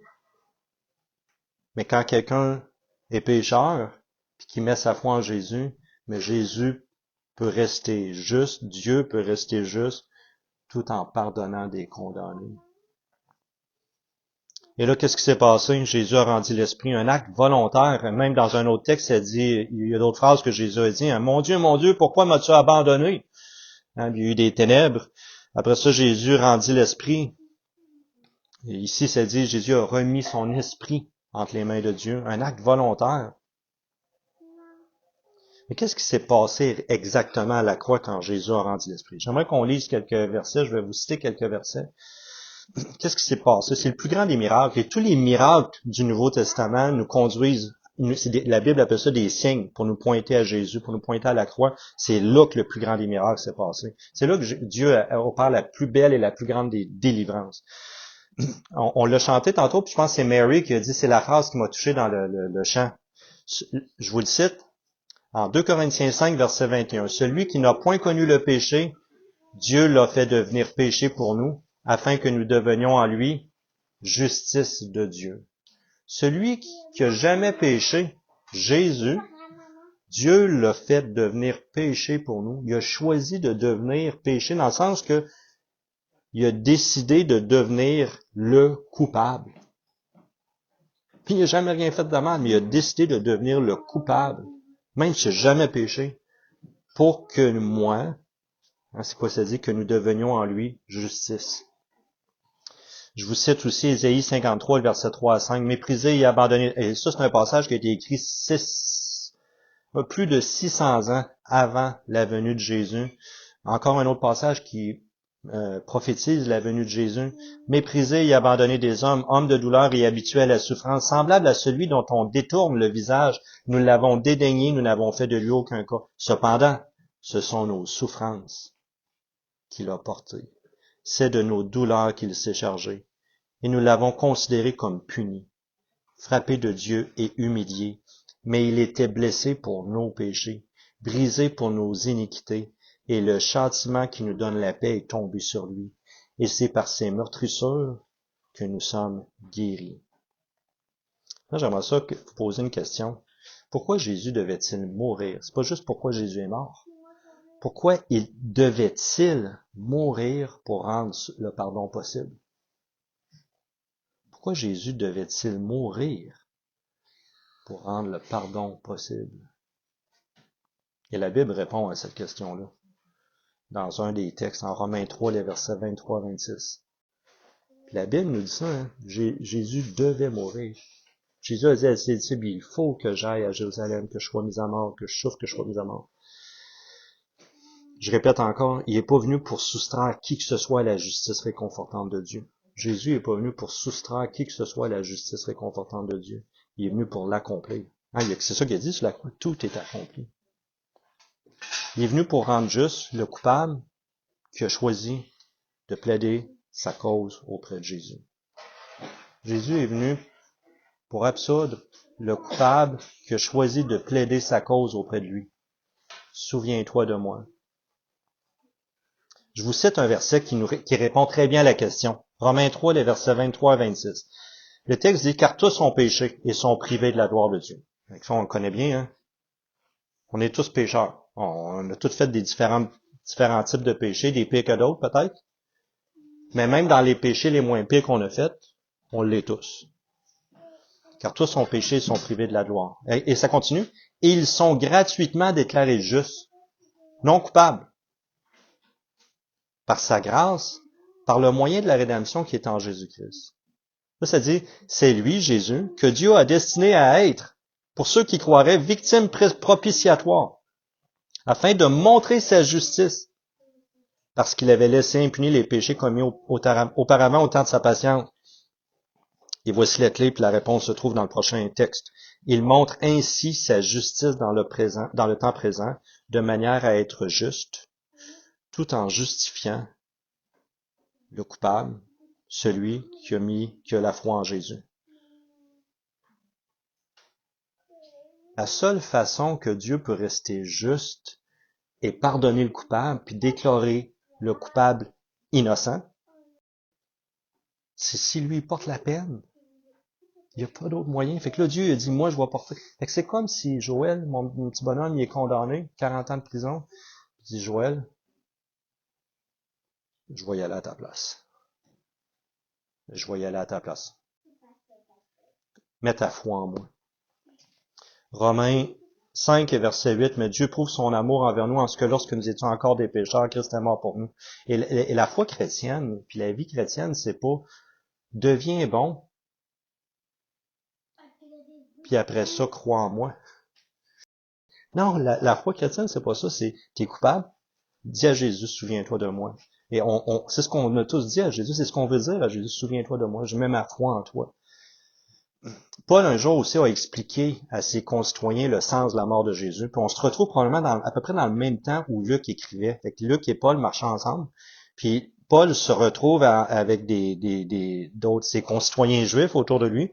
Mais quand quelqu'un est pécheur, puis qui met sa foi en Jésus, mais Jésus peut rester juste, Dieu peut rester juste, tout en pardonnant des condamnés. Et là, qu'est-ce qui s'est passé? Jésus a rendu l'Esprit un acte volontaire. Même dans un autre texte, ça dit, il y a d'autres phrases que Jésus a dit, mon Dieu, pourquoi m'as-tu abandonné? Il y a eu des ténèbres. Après ça, Jésus rendit l'Esprit. Et ici, ça dit, Jésus a remis son esprit entre les mains de Dieu. Un acte volontaire. Mais qu'est-ce qui s'est passé exactement à la croix quand Jésus a rendu l'Esprit? J'aimerais qu'on lise quelques versets. Je vais vous citer quelques versets. Qu'est-ce qui s'est passé? C'est le plus grand des miracles. Et tous les miracles du Nouveau Testament nous conduisent, la Bible appelle ça des signes pour nous pointer à Jésus, pour nous pointer à la croix. C'est là que le plus grand des miracles s'est passé. C'est là que Dieu opère la plus belle et la plus grande des délivrances. On l'a chanté tantôt, puis je pense que c'est Mary qui a dit, c'est la phrase qui m'a touché dans le chant. Je vous le cite. En 2 Corinthiens 5, verset 21. Celui qui n'a point connu le péché, Dieu l'a fait devenir péché pour nous, afin que nous devenions en lui justice de Dieu. Celui qui a jamais péché, Jésus, Dieu l'a fait devenir péché pour nous. Il a choisi de devenir péché dans le sens que il a décidé de devenir le coupable. Puis il n'a jamais rien fait de mal, mais il a décidé de devenir le coupable, même s'il n'a jamais péché, pour que moi, c'est quoi ça dit, que nous devenions en lui justice. Je vous cite aussi Ésaïe 53, le verset 3 à 5. Méprisé et abandonné. Et ça, c'est un passage qui a été écrit plus de 600 ans avant la venue de Jésus. Encore un autre passage qui prophétise la venue de Jésus. Méprisé et abandonné des hommes, homme de douleur et habitué à la souffrance, semblable à celui dont on détourne le visage. Nous l'avons dédaigné, nous n'avons fait de lui aucun cas. Cependant, ce sont nos souffrances qu'il a portées. C'est de nos douleurs qu'il s'est chargé. Et nous l'avons considéré comme puni, frappé de Dieu et humilié. Mais il était blessé pour nos péchés, brisé pour nos iniquités, et le châtiment qui nous donne la paix est tombé sur lui. Et c'est par ses meurtrissures que nous sommes guéris. Là, j'aimerais ça vous poser une question. Pourquoi Jésus devait-il mourir? C'est pas juste pourquoi Jésus est mort. Pourquoi il devait-il mourir pour rendre le pardon possible? Pourquoi Jésus devait-il mourir pour rendre le pardon possible? Et la Bible répond à cette question-là dans un des textes, en Romains 3, les versets 23-26. La Bible nous dit ça, Jésus devait mourir. Jésus a dit à ses disciples, il faut que j'aille à Jérusalem, que je sois mis à mort, que je souffre, que je sois mis à mort. Je répète encore, il n'est pas venu pour soustraire qui que ce soit à la justice réconfortante de Dieu. Jésus n'est pas venu pour soustraire qui que ce soit à la justice réconfortante de Dieu. Il est venu pour l'accomplir. C'est ça qu'il a dit sur la croix, tout est accompli. Il est venu pour rendre juste le coupable qui a choisi de plaider sa cause auprès de Jésus. Jésus est venu pour absoudre le coupable qui a choisi de plaider sa cause auprès de lui. Souviens-toi de moi. Je vous cite un verset qui répond très bien à la question. Romains 3, les versets 23 à 26. Le texte dit, car tous ont péché et sont privés de la gloire de Dieu. Ça, on le connaît bien, hein? On est tous pécheurs. On a tous fait des différents types de péchés, des pires que d'autres peut-être. Mais même dans les péchés les moins pires qu'on a faits, on l'est tous. Car tous ont péché et sont privés de la gloire. Et ça continue. Et ils sont gratuitement déclarés justes, non coupables, par sa grâce, par le moyen de la rédemption qui est en Jésus-Christ. Là, ça dit, c'est lui, Jésus, que Dieu a destiné à être, pour ceux qui croiraient, victime propitiatoire, afin de montrer sa justice, parce qu'il avait laissé impunis les péchés commis auparavant au temps de sa patience. Et voici la clé, puis la réponse se trouve dans le prochain texte. Il montre ainsi sa justice dans le temps présent, de manière à être juste, tout en justifiant le coupable, celui qui a la foi en Jésus. La seule façon que Dieu peut rester juste et pardonner le coupable, puis déclarer le coupable innocent, c'est si lui porte la peine. Il n'y a pas d'autre moyen. Fait que là, Dieu a dit, moi, je vais porter. Fait que c'est comme si Joël, mon petit bonhomme, il est condamné, 40 ans de prison. Il dit, Joël, je vais y aller à ta place. Je vais y aller à ta place. Mets ta foi en moi. Romains 5 et verset 8, mais Dieu prouve son amour envers nous en ce que lorsque nous étions encore des pécheurs, Christ est mort pour nous. Et la foi chrétienne, puis la vie chrétienne, c'est pas deviens bon, puis après ça, crois en moi. Non, la foi chrétienne, c'est pas ça, c'est t'es coupable, dis à Jésus, souviens-toi de moi. Et c'est ce qu'on a tous dit à Jésus, c'est ce qu'on veut dire à Jésus, souviens-toi de moi, je mets ma foi en toi. Paul, un jour aussi, a expliqué à ses concitoyens le sens de la mort de Jésus. Puis on se retrouve probablement à peu près dans le même temps où Luc écrivait. Fait que Luc et Paul marchaient ensemble. Puis Paul se retrouve avec d'autres, ses concitoyens juifs autour de lui.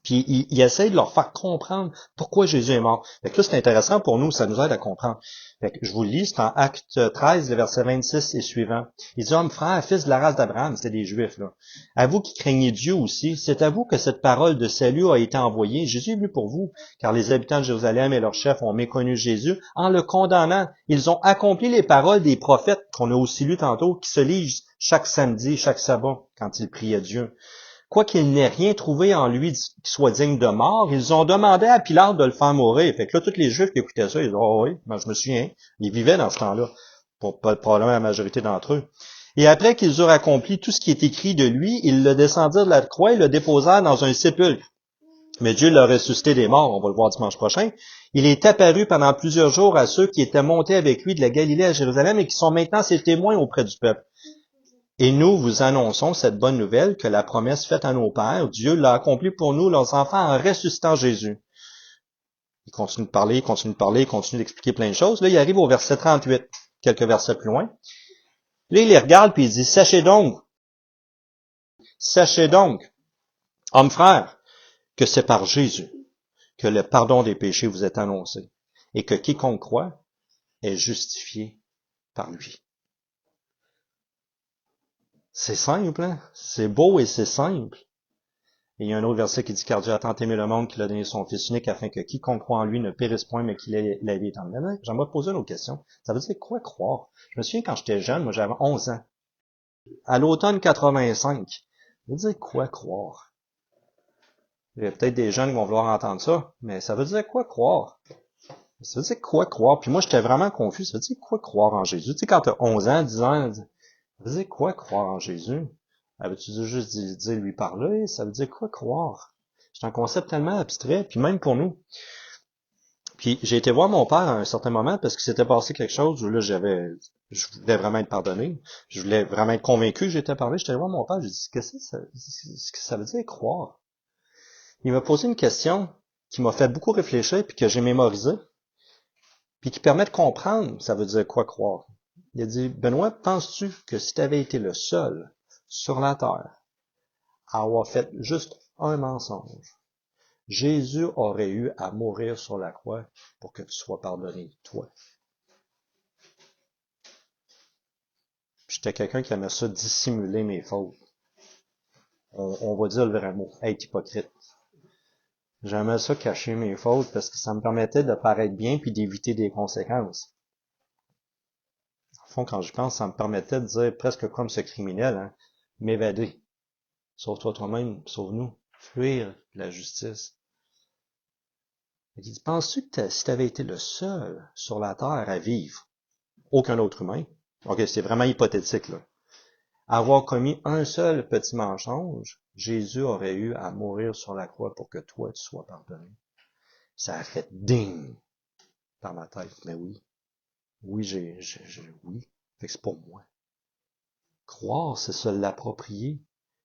Puis il essaie de leur faire comprendre pourquoi Jésus est mort. Fait que là, c'est intéressant pour nous, ça nous aide à comprendre. Fait que je vous le lis, c'est en Acte 13, le verset 26 et suivant. Il dit, « Hommes, frères, fils de la race d'Abraham », c'était des Juifs, là. « À vous qui craignez Dieu aussi, c'est à vous que cette parole de salut a été envoyée. Jésus est venu pour vous, car les habitants de Jérusalem et leurs chefs ont méconnu Jésus. En le condamnant, ils ont accompli les paroles des prophètes qu'on a aussi lues tantôt, qui se lisent chaque samedi, chaque sabbat, quand ils prient à Dieu. Quoiqu'il n'ait rien trouvé en lui qui soit digne de mort, ils ont demandé à Pilate de le faire mourir. » Fait que là, tous les Juifs qui écoutaient ça, ils disaient, « Oh oui, ben, je me souviens. » Ils vivaient dans ce temps-là, pour probablement la majorité d'entre eux. Et après qu'ils eurent accompli tout ce qui est écrit de lui, ils le descendirent de la croix et le déposèrent dans un sépulcre. Mais Dieu l'a ressuscité des morts, on va le voir dimanche prochain. Il est apparu pendant plusieurs jours à ceux qui étaient montés avec lui de la Galilée à Jérusalem et qui sont maintenant ses témoins auprès du peuple. Et nous vous annonçons cette bonne nouvelle que la promesse faite à nos pères, Dieu l'a accomplie pour nous, leurs enfants, en ressuscitant Jésus. Il continue de parler, il continue d'expliquer plein de choses. Là, il arrive au verset 38, quelques versets plus loin. Là, il les regarde puis il dit, sachez donc, hommes frères, que c'est par Jésus que le pardon des péchés vous est annoncé, et que quiconque croit est justifié par lui. C'est simple, hein? C'est beau et c'est simple. Et il y a un autre verset qui dit, car Dieu a tant aimé le monde qu'il a donné son Fils unique afin que quiconque croit en lui ne périsse point, mais qu'il ait la vie éternelle. J'aimerais poser une autre question. Ça veut dire quoi croire? Je me souviens quand j'étais jeune, moi j'avais 11 ans. À l'automne 85. Ça veut dire quoi croire? Il y a peut-être des jeunes qui vont vouloir entendre ça, mais ça veut dire quoi croire? Ça veut dire quoi croire? Puis moi, j'étais vraiment confus. Ça veut dire quoi croire en Jésus? Tu sais, quand t'as 11 ans, 10 ans, ça veut dire quoi croire en Jésus? Ça veut-tu juste dire lui parler? Ça veut dire quoi croire? C'est un concept tellement abstrait, puis même pour nous. Puis j'ai été voir mon père à un certain moment parce que s'était passé quelque chose où là, je voulais vraiment être pardonné. Je voulais vraiment être convaincu que j'étais pardonné. J'étais allé voir mon père, j'ai dit, qu'est-ce que ça veut dire croire? Il m'a posé une question qui m'a fait beaucoup réfléchir puis que j'ai mémorisé, puis qui permet de comprendre ça veut dire quoi croire. Il a dit, Benoît, penses-tu que si tu avais été le seul sur la terre à avoir fait juste un mensonge, Jésus aurait eu à mourir sur la croix pour que tu sois pardonné, toi? J'étais quelqu'un qui aimait ça dissimuler mes fautes. On va dire le vrai mot, être hypocrite. J'aimais ça cacher mes fautes parce que ça me permettait de paraître bien puis d'éviter des conséquences. Au fond, quand je pense, ça me permettait de dire presque comme ce criminel, hein, m'évader. Sauve-toi toi-même, sauve-nous. Fuir la justice. Il dit, penses-tu que si tu avais été le seul sur la terre à vivre, aucun autre humain, ok, c'est vraiment hypothétique, là, avoir commis un seul petit mensonge, Jésus aurait eu à mourir sur la croix pour que toi, tu sois pardonné. Ça a fait ding dans ma tête. Mais oui. Oui, oui. Fait que c'est pour moi. Croire, c'est se l'approprier.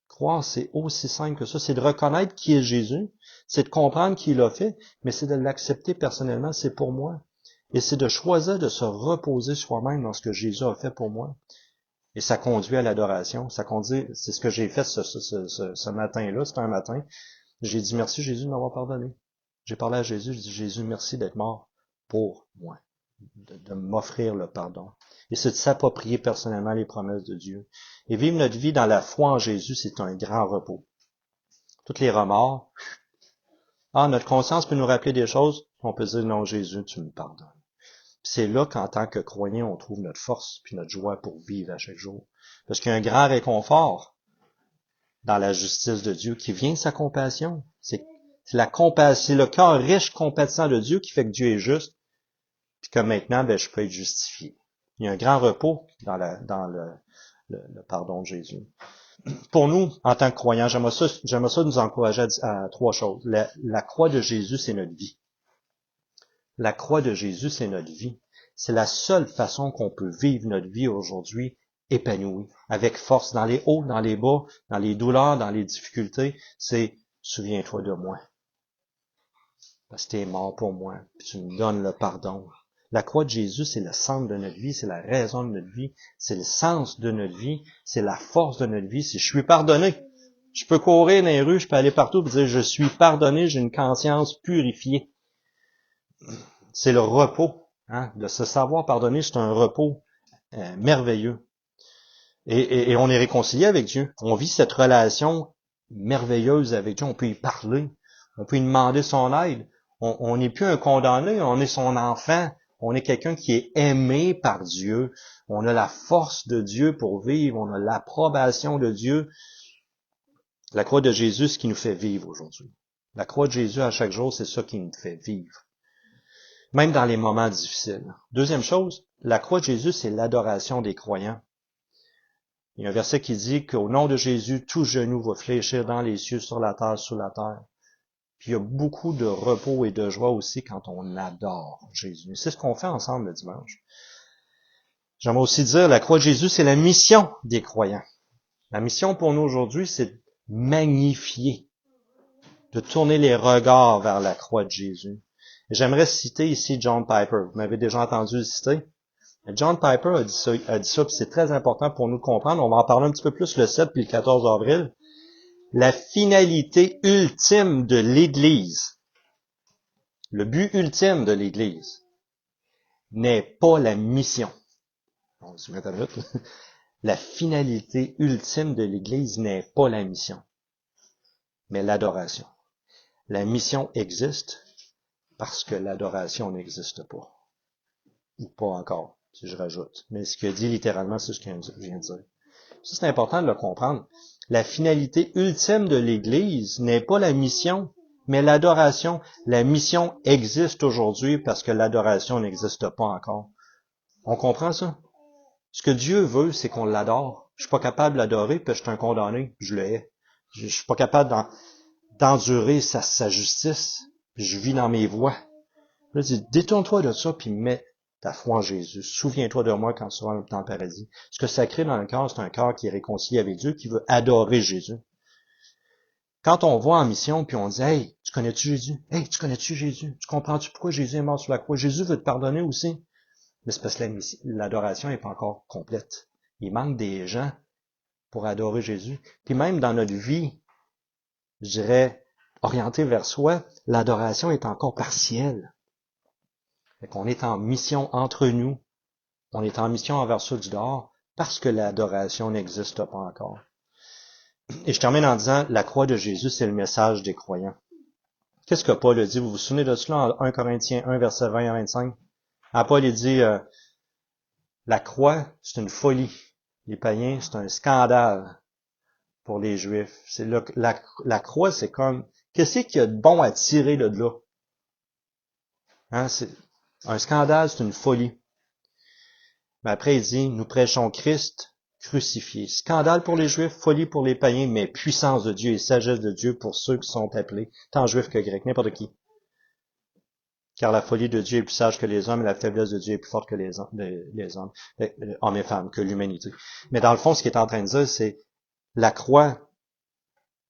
Croire, c'est aussi simple que ça. C'est de reconnaître qui est Jésus. C'est de comprendre qui il a fait, mais c'est de l'accepter personnellement. C'est pour moi. Et c'est de choisir de se reposer soi-même dans ce que Jésus a fait pour moi. Et ça conduit à l'adoration. Ça conduit, c'est ce que j'ai fait ce matin-là. C'était un matin. J'ai dit merci Jésus de m'avoir pardonné. J'ai parlé à Jésus. Je dis Jésus, merci d'être mort pour moi. De m'offrir le pardon. Et c'est de s'approprier personnellement les promesses de Dieu. Et vivre notre vie dans la foi en Jésus, c'est un grand repos. Toutes les remords. Notre conscience peut nous rappeler des choses. On peut dire non Jésus, tu me pardonnes. C'est là qu'en tant que croyant, on trouve notre force puis notre joie pour vivre à chaque jour. Parce qu'il y a un grand réconfort dans la justice de Dieu qui vient de sa compassion. C'est la compassion, c'est le cœur riche, compatissant de Dieu qui fait que Dieu est juste, puis que maintenant, je peux être justifié. Il y a un grand repos dans le pardon de Jésus. Pour nous, en tant que croyants, j'aimerais ça nous encourager à trois choses. La croix de Jésus, c'est notre vie. La croix de Jésus, c'est notre vie. C'est la seule façon qu'on peut vivre notre vie aujourd'hui épanouie, avec force, dans les hauts, dans les bas, dans les douleurs, dans les difficultés. C'est « Souviens-toi de moi. Parce que tu es mort pour moi, puis tu me donnes le pardon. » La croix de Jésus, c'est le centre de notre vie, c'est la raison de notre vie, c'est le sens de notre vie, c'est la force de notre vie. Si je suis pardonné, je peux courir dans les rues, je peux aller partout et dire « Je suis pardonné, j'ai une conscience purifiée. » C'est le repos. De se savoir pardonner, c'est un repos merveilleux. Et on est réconcilié avec Dieu. On vit cette relation merveilleuse avec Dieu. On peut y parler. On peut lui demander son aide. On n'est plus un condamné, on est son enfant. On est quelqu'un qui est aimé par Dieu. On a la force de Dieu pour vivre. On a l'approbation de Dieu. La croix de Jésus, c'est ce qui nous fait vivre aujourd'hui. La croix de Jésus, à chaque jour, c'est ça qui nous fait vivre. Même dans les moments difficiles. Deuxième chose, la croix de Jésus, c'est l'adoration des croyants. Il y a un verset qui dit qu'au nom de Jésus, tout genou va fléchir dans les cieux, sur la terre, sous la terre. Puis il y a beaucoup de repos et de joie aussi quand on adore Jésus. C'est ce qu'on fait ensemble le dimanche. J'aimerais aussi dire, la croix de Jésus, c'est la mission des croyants. La mission pour nous aujourd'hui, c'est de magnifier, de tourner les regards vers la croix de Jésus. Et j'aimerais citer ici John Piper. Vous m'avez déjà entendu le citer. John Piper a dit ça, puis c'est très important pour nous de comprendre. On va en parler un petit peu plus le 7 puis le 14 avril. La finalité ultime de l'Église, le but ultime de l'Église, n'est pas la mission. On se met à minute. La finalité ultime de l'Église n'est pas la mission, mais l'adoration. La mission existe parce que l'adoration n'existe pas. Ou pas encore, si je rajoute. Mais ce qu'il dit littéralement, c'est ce que je viens de dire. Ça, c'est important de le comprendre. La finalité ultime de l'Église n'est pas la mission, mais l'adoration. La mission existe aujourd'hui parce que l'adoration n'existe pas encore. On comprend ça? Ce que Dieu veut, c'est qu'on l'adore. Je suis pas capable de l'adorer, puis je suis un condamné, puis je le hais. Je suis pas capable d'endurer sa justice, puis je vis dans mes voies. Là, il dit, détourne-toi de ça, puis mets ta foi en Jésus. Souviens-toi de moi quand tu seras dans le paradis. Ce que ça crée dans le cœur, c'est un cœur qui est réconcilié avec Dieu, qui veut adorer Jésus. Quand on va en mission, puis on dit, hey, tu connais-tu Jésus? Hey, tu connais-tu Jésus? Tu comprends-tu pourquoi Jésus est mort sur la croix? Jésus veut te pardonner aussi. Mais c'est parce que l'adoration n'est pas encore complète. Il manque des gens pour adorer Jésus. Puis même dans notre vie, je dirais, orientée vers soi, l'adoration est encore partielle. Fait qu'on est en mission entre nous. On est en mission envers ceux du dehors parce que l'adoration n'existe pas encore. Et je termine en disant, la croix de Jésus, c'est le message des croyants. Qu'est-ce que Paul a dit? Vous vous souvenez de cela en 1 Corinthiens 1, verset 20 à 25? Paul il dit, la croix, c'est une folie. Les païens, c'est un scandale. pour les Juifs. C'est là, la croix, c'est comme, qu'est-ce qu'il y a de bon à tirer de là? Hein, c'est un scandale, c'est une folie. Mais après, il dit, nous prêchons Christ crucifié. Scandale pour les Juifs, folie pour les païens, mais puissance de Dieu et sagesse de Dieu pour ceux qui sont appelés, tant Juifs que Grecs, n'importe qui. Car la folie de Dieu est plus sage que les hommes et la faiblesse de Dieu est plus forte que les hommes, hommes et femmes, que l'humanité. Mais dans le fond, ce qu'il est en train de dire, c'est la croix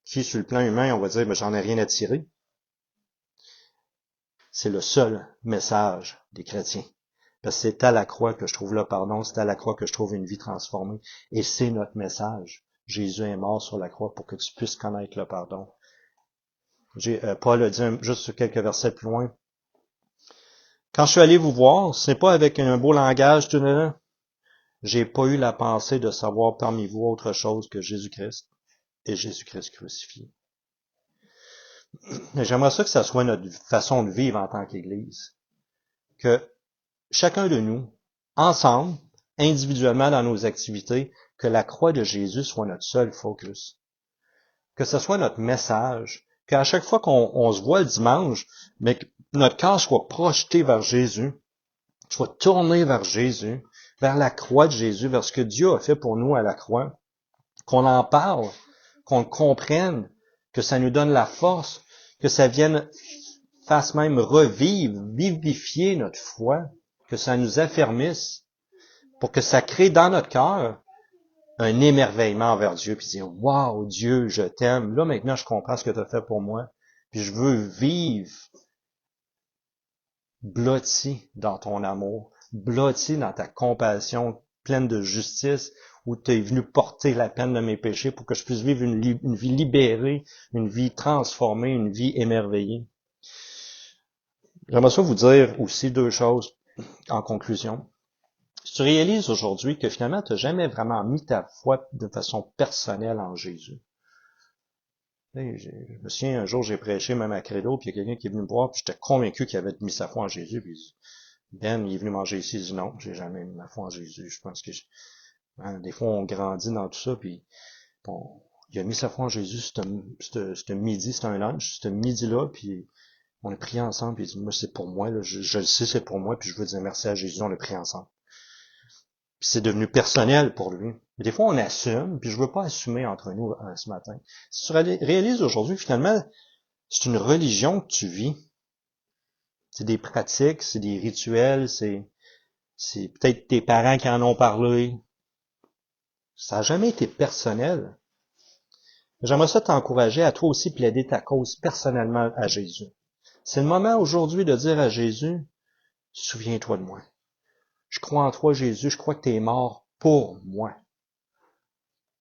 qui, sur le plan humain, on va dire, j'en ai rien à tirer. C'est le seul message des chrétiens. Parce que c'est à la croix que je trouve le pardon, c'est à la croix que je trouve une vie transformée. Et c'est notre message. Jésus est mort sur la croix pour que tu puisses connaître le pardon. Paul a dit juste quelques versets plus loin. Quand je suis allé vous voir, ce n'est pas avec un beau langage, tout là. J'ai pas eu la pensée de savoir parmi vous autre chose que Jésus-Christ et Jésus-Christ crucifié. J'aimerais ça que ça soit notre façon de vivre en tant qu'Église. Que chacun de nous, ensemble, individuellement dans nos activités, que la croix de Jésus soit notre seul focus. Que ce soit notre message. Qu'à chaque fois qu'on se voit le dimanche, mais que notre cœur soit projeté vers Jésus, soit tourné vers Jésus, vers la croix de Jésus, vers ce que Dieu a fait pour nous à la croix, qu'on en parle, qu'on le comprenne, que ça nous donne la force, que ça vienne fasse même revivre, vivifier notre foi, que ça nous affermisse, pour que ça crée dans notre cœur un émerveillement envers Dieu, puis dire, wow, Dieu, je t'aime. Là, maintenant, je comprends ce que tu as fait pour moi, puis je veux vivre blotti dans ton amour, blotti dans ta compassion pleine de justice, où tu es venu porter la peine de mes péchés pour que je puisse vivre une vie libérée, une vie transformée, une vie émerveillée. J'aimerais ça vous dire aussi deux choses en conclusion. Si tu réalises aujourd'hui que finalement, tu n'as jamais vraiment mis ta foi de façon personnelle en Jésus. Je me souviens, un jour, j'ai prêché même à Credo, puis il y a quelqu'un qui est venu me voir, puis j'étais convaincu qu'il avait mis sa foi en Jésus, puis Ben, il est venu manger ici, il dit non, j'ai jamais mis ma foi en Jésus. Je pense que des fois, on grandit dans tout ça, puis bon, il a mis sa foi en Jésus ce midi, c'était un lunch, ce midi-là, puis on a prié ensemble, puis il dit, moi, c'est pour moi, là, je le sais, c'est pour moi, puis je veux dire merci à Jésus, on a prié ensemble. Puis c'est devenu personnel pour lui. Mais des fois, on assume, puis je veux pas assumer entre nous ce matin. Si tu réalises aujourd'hui, finalement, c'est une religion que tu vis. C'est des pratiques, c'est des rituels, c'est peut-être tes parents qui en ont parlé. Ça n'a jamais été personnel. J'aimerais ça t'encourager à toi aussi plaider ta cause personnellement à Jésus. C'est le moment aujourd'hui de dire à Jésus, souviens-toi de moi. Je crois en toi, Jésus, je crois que tu es mort pour moi.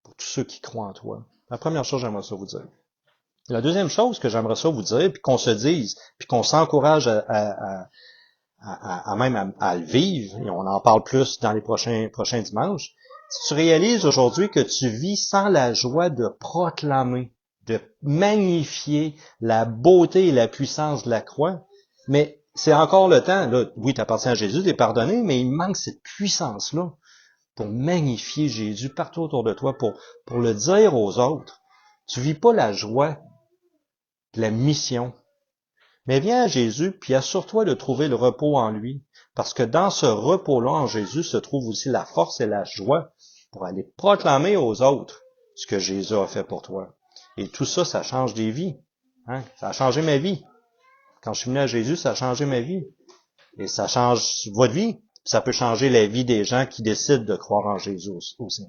Pour tous ceux qui croient en toi. La première chose, j'aimerais ça vous dire. La deuxième chose que j'aimerais ça vous dire, puis qu'on se dise, puis qu'on s'encourage à le vivre, et on en parle plus dans les prochains dimanches, si tu réalises aujourd'hui que tu vis sans la joie de proclamer, de magnifier la beauté et la puissance de la croix, mais c'est encore le temps, là, oui, tu appartiens à Jésus, tu es pardonné, mais il manque cette puissance-là pour magnifier Jésus partout autour de toi, pour le dire aux autres. Tu vis pas la joie de la mission, mais viens à Jésus, puis assure-toi de trouver le repos en lui, parce que dans ce repos-là en Jésus se trouve aussi la force et la joie pour aller proclamer aux autres ce que Jésus a fait pour toi. Et tout ça, ça change des vies. Hein? Ça a changé ma vie. Quand je suis venu à Jésus, ça a changé ma vie. Et ça change votre vie. Ça peut changer la vie des gens qui décident de croire en Jésus aussi.